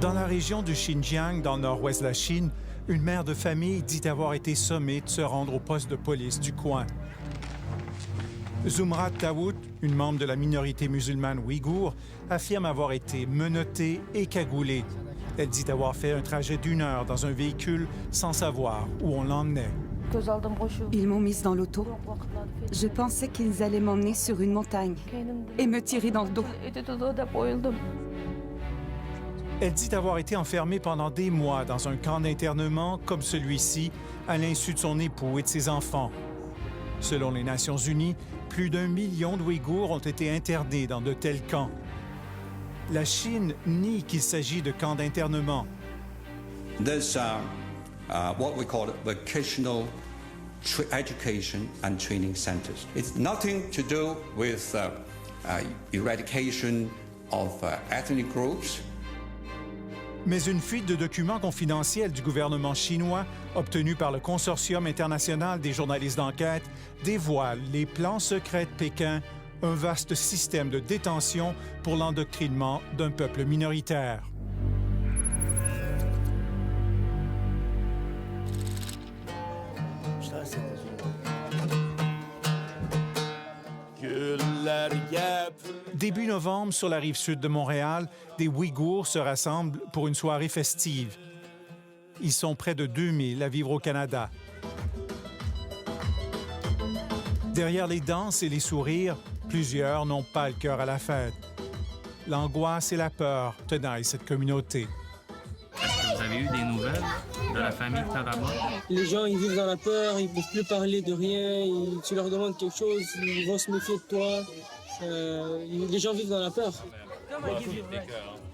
Dans la région du Xinjiang, dans le nord-ouest de la Chine, une mère de famille dit avoir été sommée de se rendre au poste de police du coin. Zumrat Dawood, une membre de la minorité musulmane ouïghour, affirme avoir été menottée et cagoulée. Elle dit avoir fait un trajet d'1 heure dans un véhicule sans savoir où on l'emmenait. Ils m'ont mise dans l'auto. Je pensais qu'ils allaient m'emmener sur une montagne et me tirer dans le dos. Elle dit avoir été enfermée pendant des mois dans un camp d'internement comme celui-ci, à l'insu de son époux et de ses enfants. Selon les Nations unies, plus d'1 million d'Ouïghours ont été internés dans de tels camps. La Chine nie qu'il s'agit de camps d'internement. There's what we call vocational education and training centers. It's nothing to do with eradication of ethnic groups. Mais une fuite de documents confidentiels du gouvernement chinois, obtenue par le Consortium international des journalistes d'enquête, dévoile les plans secrets de Pékin, un vaste système de détention pour l'endoctrinement d'un peuple minoritaire. Début novembre, sur la rive sud de Montréal, des Ouïghours se rassemblent pour une soirée festive. Ils sont près de 2000 à vivre au Canada. Derrière les danses et les sourires, plusieurs n'ont pas le cœur à la fête. L'angoisse et la peur tenaillent cette communauté. Est-ce que vous avez eu des nouvelles de la famille Taraba? Les gens, ils vivent dans la peur, ils ne peuvent plus parler de rien. Tu leur demandes quelque chose, ils vont se méfier de toi. Les gens vivent dans la peur.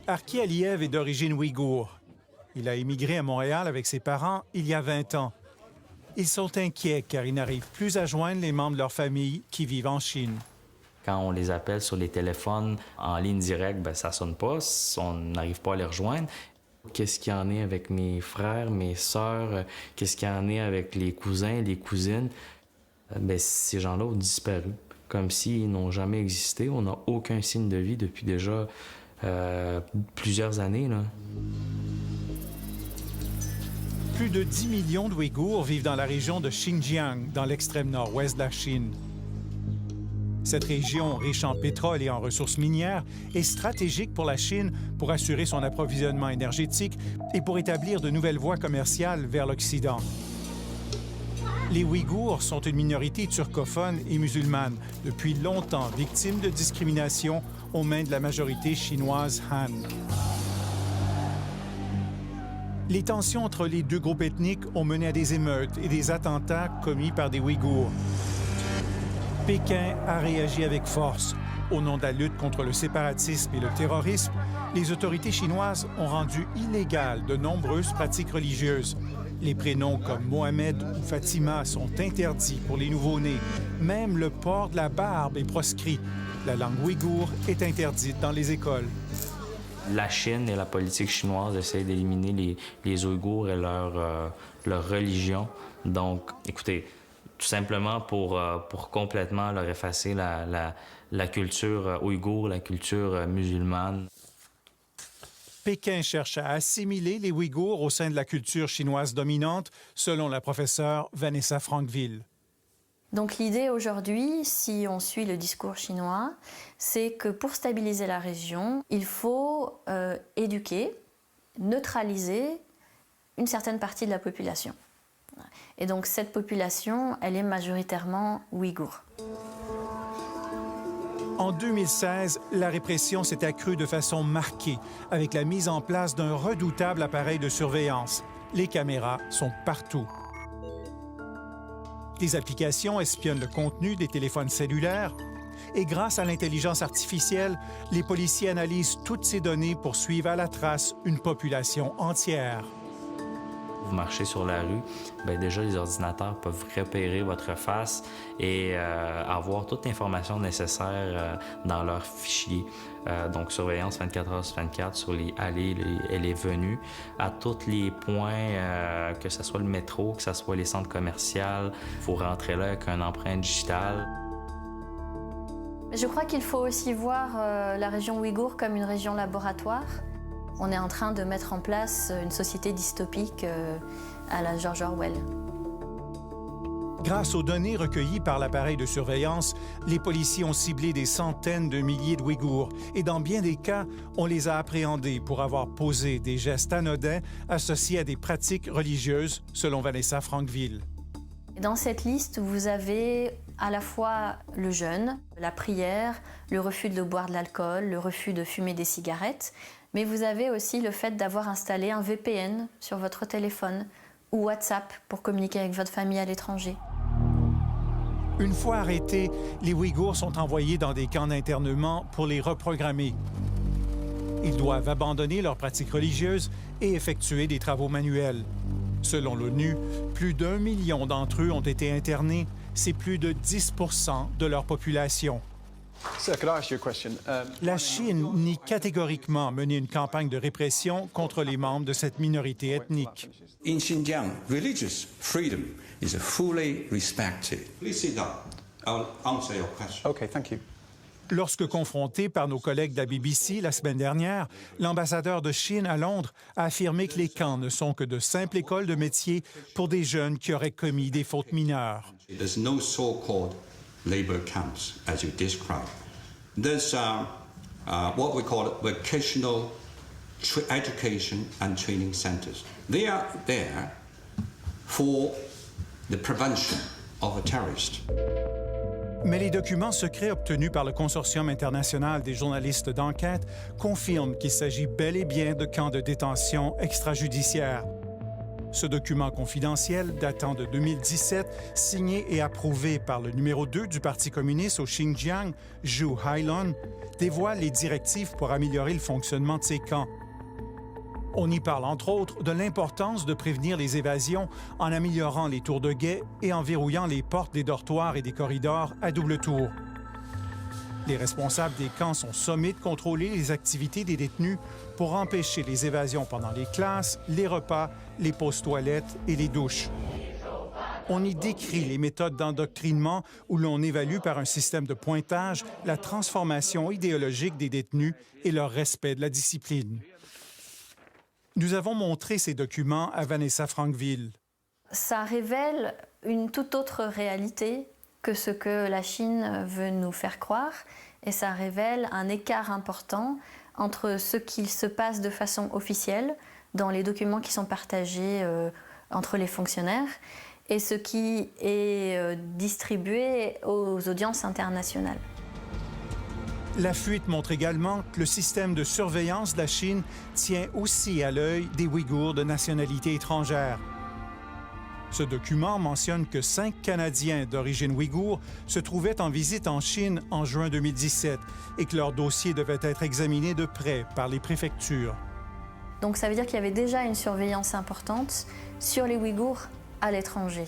Arki Aliev est d'origine ouïghour. Il a émigré à Montréal avec ses parents il y a 20 ans. Ils sont inquiets car ils n'arrivent plus à joindre les membres de leur famille qui vivent en Chine. Quand on les appelle sur les téléphones en ligne directe, ça ne sonne pas, on n'arrive pas à les rejoindre. Qu'est-ce qu'il y en est avec mes frères, mes sœurs? Qu'est-ce qu'il y en est avec les cousins, les cousines? Ces gens-là ont disparu, comme s'ils n'ont jamais existé. On n'a aucun signe de vie depuis déjà plusieurs années, là. Plus de 10 millions d'Ouïghours vivent dans la région de Xinjiang, dans l'extrême nord-ouest de la Chine. Cette région, riche en pétrole et en ressources minières, est stratégique pour la Chine pour assurer son approvisionnement énergétique et pour établir de nouvelles voies commerciales vers l'Occident. Les Ouïghours sont une minorité turcophone et musulmane, depuis longtemps victime de discrimination aux mains de la majorité chinoise Han. Les tensions entre les deux groupes ethniques ont mené à des émeutes et des attentats commis par des Ouïghours. Pékin a réagi avec force. Au nom de la lutte contre le séparatisme et le terrorisme, les autorités chinoises ont rendu illégales de nombreuses pratiques religieuses. Les prénoms comme Mohamed ou Fatima sont interdits pour les nouveau-nés. Même le port de la barbe est proscrit. La langue ouïghour est interdite dans les écoles. La Chine et la politique chinoise essayent d'éliminer les Ouïghours et leur religion. Donc, écoutez, tout simplement pour complètement leur effacer la culture ouïghour, la culture musulmane. Pékin cherche à assimiler les Ouïghours au sein de la culture chinoise dominante, selon la professeure Vanessa Frankville. Donc l'idée aujourd'hui, si on suit le discours chinois, c'est que pour stabiliser la région, il faut éduquer, neutraliser une certaine partie de la population. Et donc cette population, elle est majoritairement ouïghour. En 2016, la répression s'est accrue de façon marquée avec la mise en place d'un redoutable appareil de surveillance. Les caméras sont partout. Des applications espionnent le contenu des téléphones cellulaires et grâce à l'intelligence artificielle, les policiers analysent toutes ces données pour suivre à la trace une population entière. Vous marchez sur la rue, déjà les ordinateurs peuvent repérer votre face et avoir toute l'information nécessaire dans leur fichier. Donc surveillance 24 heures sur 24 sur les allées et les venues, à tous les points, que ce soit le métro, que ce soit les centres commerciaux. Il faut rentrer là avec une empreinte digitale. Je crois qu'il faut aussi voir la région ouïghour comme une région laboratoire. On est en train de mettre en place une société dystopique à la George Orwell. Grâce aux données recueillies par l'appareil de surveillance, les policiers ont ciblé des centaines de milliers de Ouïghours et dans bien des cas, on les a appréhendés pour avoir posé des gestes anodins associés à des pratiques religieuses, selon Vanessa Frankville. Dans cette liste, vous avez à la fois le jeûne, la prière, le refus de boire de l'alcool, le refus de fumer des cigarettes, mais vous avez aussi le fait d'avoir installé un VPN sur votre téléphone ou WhatsApp pour communiquer avec votre famille à l'étranger. Une fois arrêtés, les Ouïghours sont envoyés dans des camps d'internement pour les reprogrammer. Ils doivent abandonner leurs pratiques religieuses et effectuer des travaux manuels. Selon l'ONU, plus d'1 million d'entre eux ont été internés. C'est plus de 10 % de leur population. La Chine nie catégoriquement mener une campagne de répression contre les membres de cette minorité ethnique. In Xinjiang, religious freedom is fully respected. Please sit down. I'll answer your question. Okay, thank you. Lorsque confronté par nos collègues de la BBC la semaine dernière, l'ambassadeur de Chine à Londres a affirmé que les camps ne sont que de simples écoles de métier pour des jeunes qui auraient commis des fautes mineures. There's no so-called labor camps as you describe. There's what we call vocational education and training centers. They are there for the prevention of a terrorist. Mais les documents secrets obtenus par le Consortium international des journalistes d'enquête confirment qu'il s'agit bel et bien de camps de détention extrajudiciaires. Ce document confidentiel, datant de 2017, signé et approuvé par le numéro 2 du Parti communiste au Xinjiang, Zhu Hailun, dévoile les directives pour améliorer le fonctionnement de ces camps. On y parle entre autres de l'importance de prévenir les évasions en améliorant les tours de guet et en verrouillant les portes des dortoirs et des corridors à double tour. Les responsables des camps sont sommés de contrôler les activités des détenus pour empêcher les évasions pendant les classes, les repas, les pauses toilettes et les douches. On y décrit les méthodes d'endoctrinement où l'on évalue par un système de pointage la transformation idéologique des détenus et leur respect de la discipline. Nous avons montré ces documents à Vanessa Frankville. Ça révèle une toute autre réalité que ce que la Chine veut nous faire croire, et ça révèle un écart important entre ce qu'il se passe de façon officielle dans les documents qui sont partagés entre les fonctionnaires et ce qui est distribué aux audiences internationales. La fuite montre également que le système de surveillance de la Chine tient aussi à l'œil des Ouïghours de nationalité étrangère. Ce document mentionne que 5 Canadiens d'origine ouïghour se trouvaient en visite en Chine en juin 2017 et que leur dossier devait être examiné de près par les préfectures. Donc ça veut dire qu'il y avait déjà une surveillance importante sur les Ouïghours à l'étranger,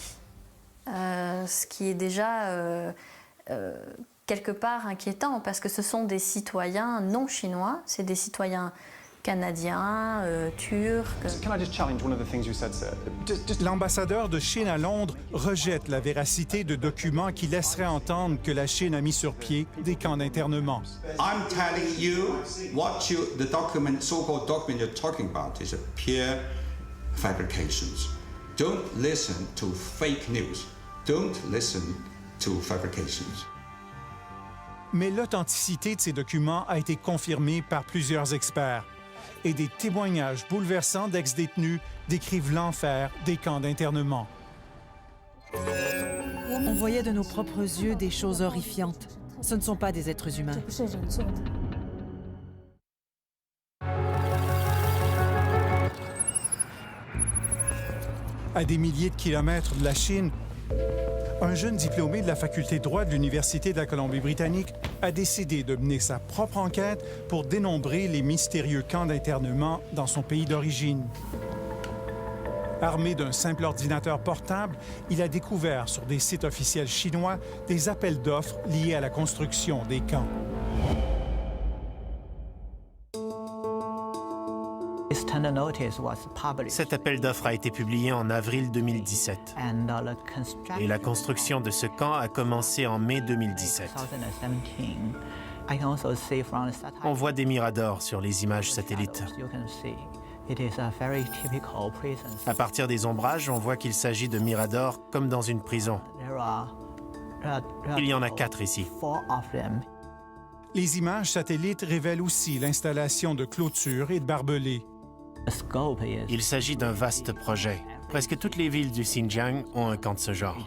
ce qui est déjà quelque part inquiétant parce que ce sont des citoyens non chinois, c'est des citoyens canadiens, turcs. L'ambassadeur de Chine à Londres rejette la véracité de documents qui laisseraient entendre que la Chine a mis sur pied des camps d'internement. I'm telling you the document, so-called document you're talking about is a pure fabrications. Don't listen to fake news. Don't listen to fabrications. Mais l'authenticité de ces documents a été confirmée par plusieurs experts. Et des témoignages bouleversants d'ex-détenus décrivent l'enfer des camps d'internement. On voyait de nos propres yeux des choses horrifiantes. Ce ne sont pas des êtres humains. À des milliers de kilomètres de la Chine, un jeune diplômé de la faculté de droit de l'Université de la Colombie-Britannique a décidé de mener sa propre enquête pour dénombrer les mystérieux camps d'internement dans son pays d'origine. Armé d'un simple ordinateur portable, il a découvert sur des sites officiels chinois des appels d'offres liés à la construction des camps. Cet appel d'offres a été publié en avril 2017 et la construction de ce camp a commencé en mai 2017. On voit des miradors sur les images satellites. À partir des ombrages, on voit qu'il s'agit de miradors comme dans une prison. Il y en a 4 ici. Les images satellites révèlent aussi l'installation de clôtures et de barbelés. Il s'agit d'un vaste projet. Presque toutes les villes du Xinjiang ont un camp de ce genre.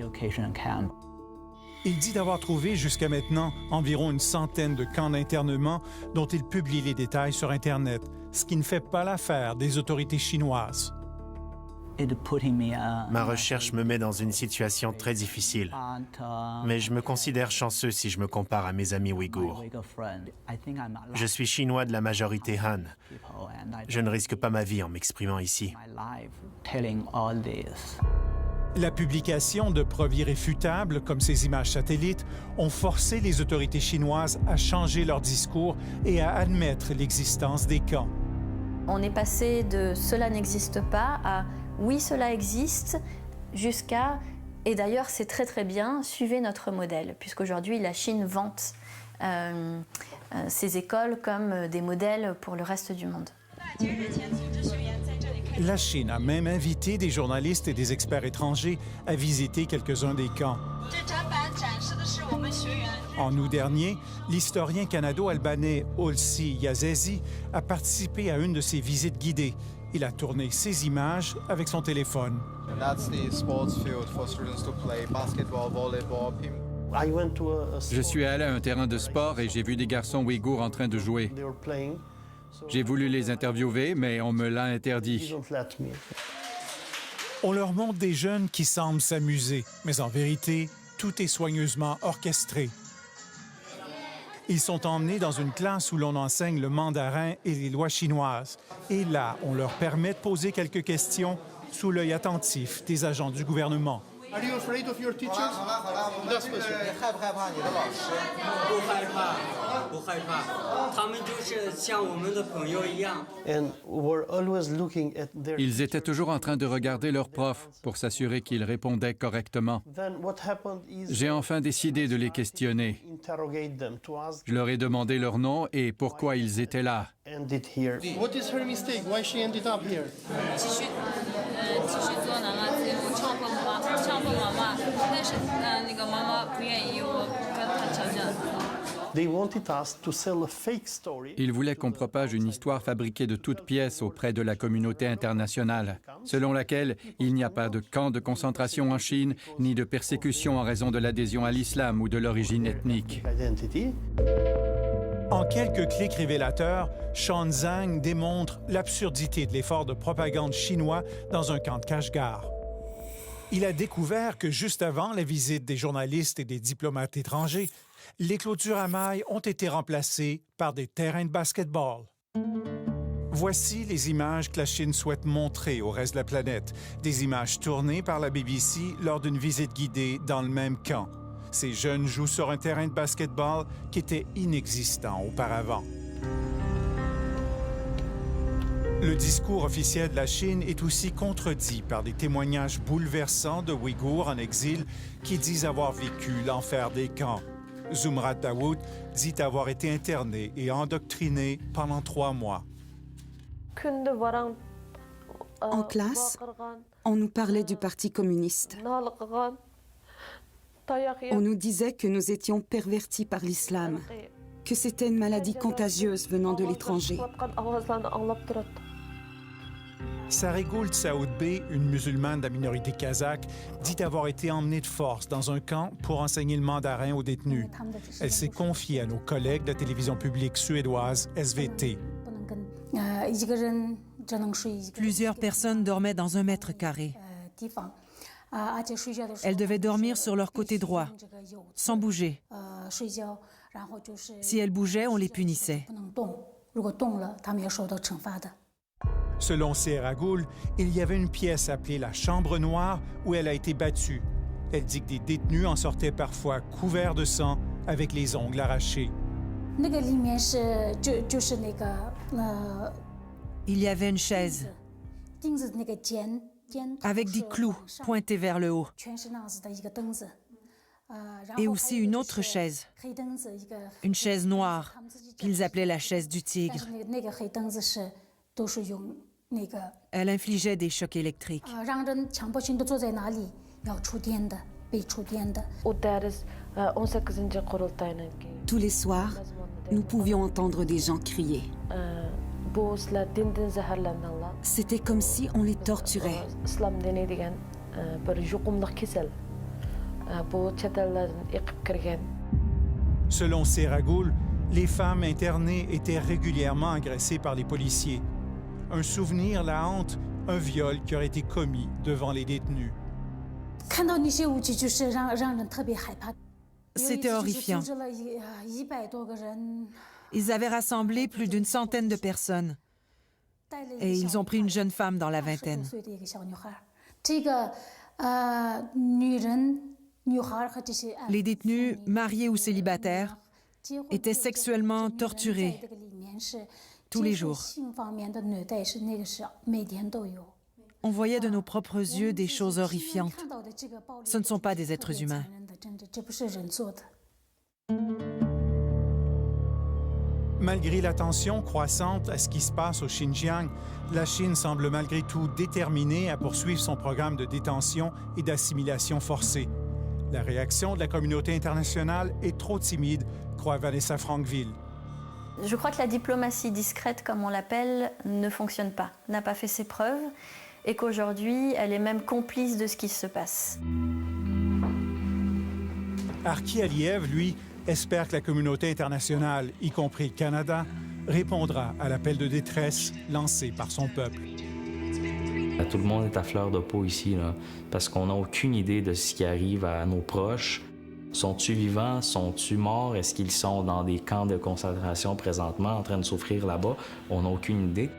Il dit d'avoir trouvé jusqu'à maintenant environ une centaine de camps d'internement dont il publie les détails sur Internet, ce qui ne fait pas l'affaire des autorités chinoises. Ma recherche me met dans une situation très difficile, mais je me considère chanceux si je me compare à mes amis ouïghours. Je suis chinois de la majorité Han. Je ne risque pas ma vie en m'exprimant ici. La publication de preuves irréfutables, comme ces images satellites, ont forcé les autorités chinoises à changer leur discours et à admettre l'existence des camps. On est passé de « cela n'existe pas » à « oui, cela existe » jusqu'à « et d'ailleurs, c'est très très bien, suivez notre modèle », puisqu'aujourd'hui, la Chine vante ces écoles comme des modèles pour le reste du monde. La Chine a même invité des journalistes et des experts étrangers à visiter quelques-uns des camps. En août dernier, l'historien canado-albanais Olsi Yazezi a participé à une de ces visites guidées. Il a tourné ses images avec son téléphone. Je suis allé à un terrain de sport et j'ai vu des garçons ouïghours en train de jouer. J'ai voulu les interviewer, mais on me l'a interdit. On leur montre des jeunes qui semblent s'amuser, mais en vérité, tout est soigneusement orchestré. Ils sont emmenés dans une classe où l'on enseigne le mandarin et les lois chinoises. Et là, on leur permet de poser quelques questions sous l'œil attentif des agents du gouvernement. Are you afraid of your teachers? Yes, monsieur. Ils étaient toujours en train de regarder leurs profs pour s'assurer qu'ils répondaient correctement. J'ai enfin décidé de les questionner. Je leur ai demandé leur nom et pourquoi ils étaient là. What is her mistake? Why she ended up here? Ils voulaient qu'on propage une histoire fabriquée de toutes pièces auprès de la communauté internationale, selon laquelle il n'y a pas de camp de concentration en Chine, ni de persécution en raison de l'adhésion à l'islam ou de l'origine ethnique. En quelques clics révélateurs, Sean Zhang démontre l'absurdité de l'effort de propagande chinois dans un camp de Kashgar. Il a découvert que juste avant la visite des journalistes et des diplomates étrangers, les clôtures à mailles ont été remplacées par des terrains de basket-ball. Voici les images que la Chine souhaite montrer au reste de la planète, des images tournées par la BBC lors d'une visite guidée dans le même camp. Ces jeunes jouent sur un terrain de basket-ball qui était inexistant auparavant. Le discours officiel de la Chine est aussi contredit par des témoignages bouleversants de Ouïghours en exil qui disent avoir vécu l'enfer des camps. Zumrat Dawood dit avoir été interné et endoctriné pendant 3 mois. En classe, on nous parlait du Parti communiste. On nous disait que nous étions pervertis par l'islam, que c'était une maladie contagieuse venant de l'étranger. Saregoul Tsaoudbeh, une musulmane de la minorité kazakh, dit avoir été emmenée de force dans un camp pour enseigner le mandarin aux détenus. Elle s'est confiée à nos collègues de la télévision publique suédoise SVT. Plusieurs personnes dormaient dans 1 mètre carré. Elles devaient dormir sur leur côté droit, sans bouger. Si elles bougeaient, on les punissait. Selon Saregoul, il y avait une pièce appelée la Chambre noire où elle a été battue. Elle dit que des détenus en sortaient parfois couverts de sang avec les ongles arrachés. Il y avait une chaise avec des clous pointés vers le haut. Et aussi une autre chaise. Une chaise noire, qu'ils appelaient la chaise du tigre. Elle infligeait des chocs électriques. Tous les soirs, nous pouvions entendre des gens crier. C'était comme si on les torturait. Selon Seragoul, les femmes internées étaient régulièrement agressées par les policiers. Un souvenir la hante, un viol qui aurait été commis devant les détenus. C'était horrifiant. Ils avaient rassemblé plus d'une centaine de personnes. Et ils ont pris une jeune femme dans la vingtaine. Les détenus, mariés ou célibataires, étaient sexuellement torturés tous les jours. On voyait de nos propres yeux des choses horrifiantes. Ce ne sont pas des êtres humains. Malgré l'attention croissante à ce qui se passe au Xinjiang, la Chine semble malgré tout déterminée à poursuivre son programme de détention et d'assimilation forcée. La réaction de la communauté internationale est trop timide, croit Vanessa Frankville. Je crois que la diplomatie discrète, comme on l'appelle, ne fonctionne pas, n'a pas fait ses preuves, et qu'aujourd'hui, elle est même complice de ce qui se passe. Arki Aliev, lui, espère que la communauté internationale, y compris le Canada, répondra à l'appel de détresse lancé par son peuple. Tout le monde est à fleur de peau ici, là, parce qu'on n'a aucune idée de ce qui arrive à nos proches. Sont-ils vivants? Sont-ils morts? Est-ce qu'ils sont dans des camps de concentration présentement en train de souffrir là-bas? On n'a aucune idée.